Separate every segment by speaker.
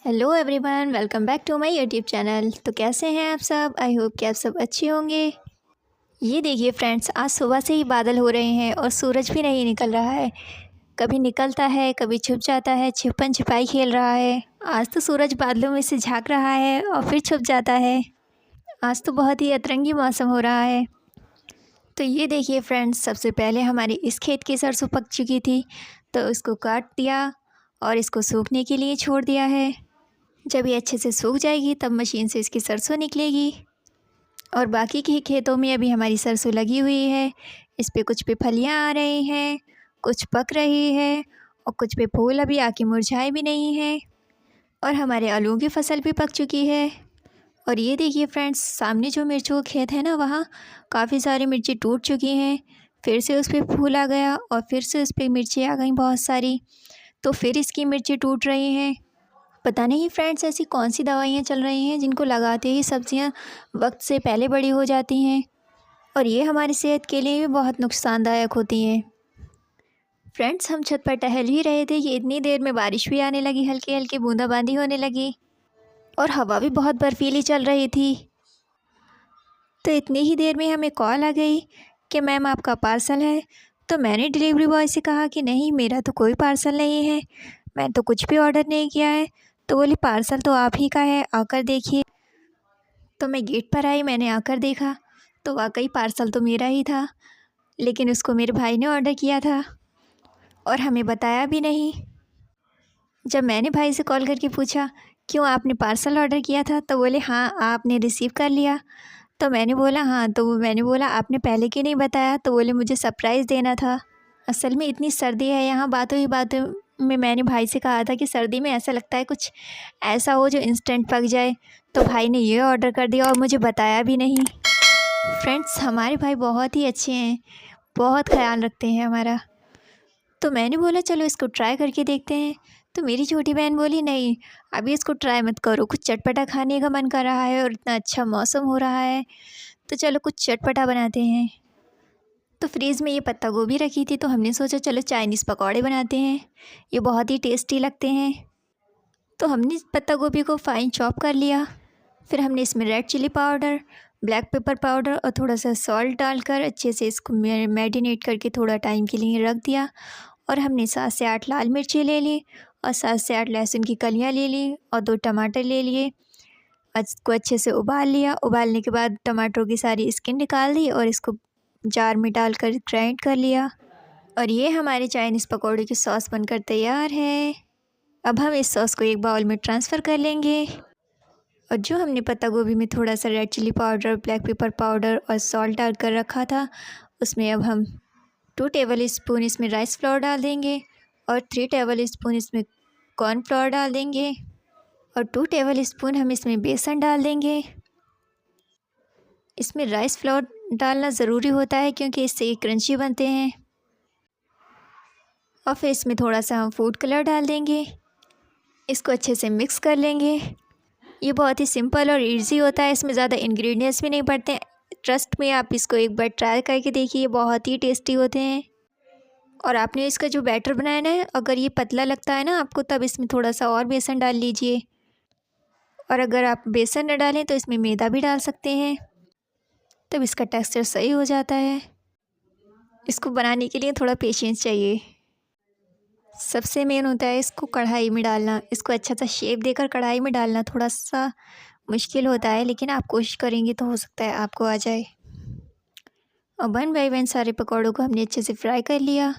Speaker 1: Hello everyone, welcome back to my YouTube channel. तो कैसे हैं आप सब? आई होप कि आप सब अच्छे होंगे। ये देखिए फ्रेंड्स, आज सुबह से ही बादल हो रहे हैं और सूरज भी नहीं निकल रहा है। कभी निकलता है, कभी छुप जाता है, छिपन छिपाई खेल रहा है। आज तो सूरज बादलों में से झांक रहा है और फिर छुप जाता है। आज तो बहुत ही अतरंगी मौसम हो रहा है। तो ये देखिए फ्रेंड्स, सबसे पहले हमारे इस खेत की सरसों पक चुकी थी, तो इसको काट दिया और इसको सूखने के लिए छोड़ दिया है। जब ये अच्छे से सूख जाएगी तब मशीन से इसकी सरसों निकलेगी। और बाकी के खेतों में अभी हमारी सरसों लगी हुई है। इस पे कुछ पे फलियां आ रही हैं, कुछ पक रही है और कुछ पे फूल अभी आके मुरझाए भी नहीं हैं। और हमारे आलूओं की फसल भी पक चुकी है। और ये देखिए फ्रेंड्स, सामने जो मिर्चों का खेत है ना, वहाँ काफ़ी सारी मिर्ची टूट चुकी हैं। फिर से उस पर फूल आ गया और फिर से उस पर मिर्ची आ गई बहुत सारी, तो फिर इसकी मिर्ची टूट रही हैं। पता नहीं फ्रेंड्स, ऐसी कौन सी दवाइयाँ चल रही हैं जिनको लगाते ही सब्जियां वक्त से पहले बड़ी हो जाती हैं और ये हमारी सेहत के लिए भी बहुत नुकसानदायक होती हैं। फ्रेंड्स, हम छत पर टहल ही रहे थे कि इतनी देर में बारिश भी आने लगी, हल्की हल्की बूंदाबांदी होने लगी और हवा भी बहुत बर्फीली चल रही थी। तो इतनी ही देर में हमें कॉल आ गई कि मैम आपका पार्सल है। तो मैंने डिलीवरी बॉय से कहा कि नहीं, मेरा तो कोई पार्सल नहीं है, मैं तो कुछ भी ऑर्डर नहीं किया है। तो बोली पार्सल तो आप ही का है, आकर देखिए। तो मैं गेट पर आई, मैंने आकर देखा तो वाकई पार्सल तो मेरा ही था, लेकिन उसको मेरे भाई ने ऑर्डर किया था और हमें बताया भी नहीं। जब मैंने भाई से कॉल करके पूछा क्यों आपने पार्सल ऑर्डर किया था, तो बोले हाँ आपने रिसीव कर लिया। तो मैंने बोला हाँ, तो मैंने बोला आपने पहले क्यों नहीं बताया? तो बोले मुझे सरप्राइज़ देना था। असल में इतनी सर्दी है यहाँ, बातों ही बातों में मैंने भाई से कहा था कि सर्दी में ऐसा लगता है कुछ ऐसा हो जो इंस्टेंट पक जाए। तो भाई ने ये ऑर्डर कर दिया और मुझे बताया भी नहीं। फ्रेंड्स, हमारे भाई बहुत ही अच्छे हैं, बहुत ख्याल रखते हैं हमारा। तो मैंने बोला चलो इसको ट्राई करके देखते हैं। तो मेरी छोटी बहन बोली नहीं, अभी इसको ट्राई मत करो, कुछ चटपटा खाने का मन कर रहा है और इतना अच्छा मौसम हो रहा है, तो चलो कुछ चटपटा बनाते हैं। तो फ्रीज़ में ये पत्ता गोभी रखी थी, तो हमने सोचा चलो चाइनीज़ पकौड़े बनाते हैं, ये बहुत ही टेस्टी लगते हैं। तो हमने पत्ता गोभी को फाइन चॉप कर लिया। फिर हमने इसमें red chilli powder, black pepper powder और थोड़ा सा सॉल्ट डालकर अच्छे से इसको मैरिनेट करके थोड़ा टाइम के लिए रख दिया। और हमने 7 से 8 लाल मिर्ची ले ली और 7 से 8 लहसुन की कलियाँ ले ली और 2 टमाटर ले लिए। इसको अच्छे से उबाल लिया। उबालने के बाद टमाटरों की सारी स्किन निकाल दी और इसको जार में डालकर ग्राइंड कर लिया। और ये हमारे चाइनीज़ पकौड़े की सॉस बनकर तैयार है। अब हम इस सॉस को एक बाउल में ट्रांसफ़र कर लेंगे। और जो हमने पत्ता गोभी में थोड़ा सा red chilli powder, black pepper powder और सॉल्ट डाल कर रखा था, उसमें अब हम 2 टेबल स्पून इसमें राइस फ्लोर डाल देंगे और 3 टेबल स्पून इसमें कॉर्न फ्लोर डाल देंगे और 2 टेबल स्पून हम इसमें बेसन डाल देंगे। इसमें राइस फ्लोर डालना ज़रूरी होता है क्योंकि इससे ये क्रंची बनते हैं। और फिर इसमें थोड़ा सा हम फूड कलर डाल देंगे। इसको अच्छे से मिक्स कर लेंगे। ये बहुत ही सिंपल और इजी होता है, इसमें ज़्यादा इंग्रेडिएंट्स भी नहीं पड़ते। ट्रस्ट में आप इसको एक बार ट्राई करके देखिए, बहुत ही टेस्टी होते हैं। और आपने इसका जो बैटर बनाया है, अगर ये पतला लगता है ना आपको, तब इसमें थोड़ा सा और बेसन डाल लीजिए। और अगर आप बेसन न डालें तो इसमें मैदा भी डाल सकते हैं, तब इसका टेक्सचर सही हो जाता है। इसको बनाने के लिए थोड़ा पेशेंस चाहिए। सबसे मेन होता है इसको कढ़ाई में डालना। इसको अच्छा सा शेप देकर कढ़ाई में डालना थोड़ा सा मुश्किल होता है, लेकिन आप कोशिश करेंगे तो हो सकता है आपको आ जाए। और 1 बाय 1 सारे पकौड़ों को हमने अच्छे से फ्राई कर लिया।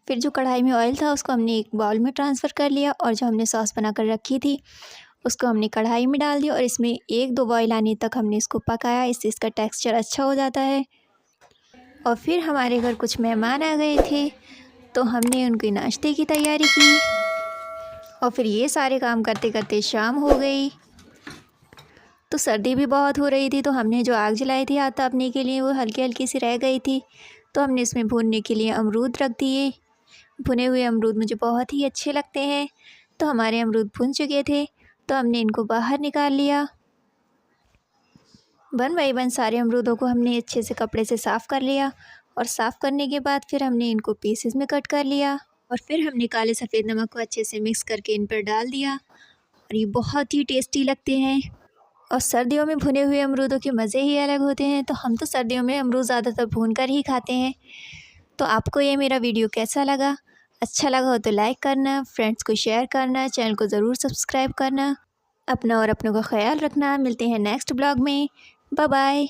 Speaker 1: फिर जो कढ़ाई में ऑयल था उसको हमने एक बाउल में ट्रांसफ़र कर लिया और जो हमने सॉस बना कर रखी थी उसको हमने कढ़ाई में डाल दिया और इसमें 1-2 बॉयल आने तक हमने इसको पकाया। इससे इसका टेक्सचर अच्छा हो जाता है। और फिर हमारे घर कुछ मेहमान आ गए थे, तो हमने उनके नाश्ते की तैयारी की। और फिर ये सारे काम करते करते शाम हो गई। तो सर्दी भी बहुत हो रही थी, तो हमने जो आग जलाई थी आटा अपने के लिए, वो हल्की हल्की सी रह गई थी, तो हमने इसमें भूनने के लिए अमरूद रख दिए। भुने हुए अमरूद मुझे बहुत ही अच्छे लगते हैं। तो हमारे अमरूद भुन चुके थे, तो हमने इनको बाहर निकाल लिया। 1 बाय 1 सारे अमरूदों को हमने अच्छे से कपड़े से साफ़ कर लिया और साफ़ करने के बाद फिर हमने इनको पीसेस में कट कर लिया। और फिर हमने काले सफ़ेद नमक को अच्छे से मिक्स करके इन पर डाल दिया और ये बहुत ही टेस्टी लगते हैं। और सर्दियों में भुने हुए अमरूदों के मज़े ही अलग होते हैं। तो हम तो सर्दियों में अमरूद ज़्यादातर भून कर ही खाते हैं। तो आपको ये मेरा वीडियो कैसा लगा? अच्छा लगा हो तो लाइक करना, फ्रेंड्स को शेयर करना, चैनल को ज़रूर सब्सक्राइब करना। अपना और अपनों का ख्याल रखना। मिलते हैं नेक्स्ट ब्लॉग में। Bye bye.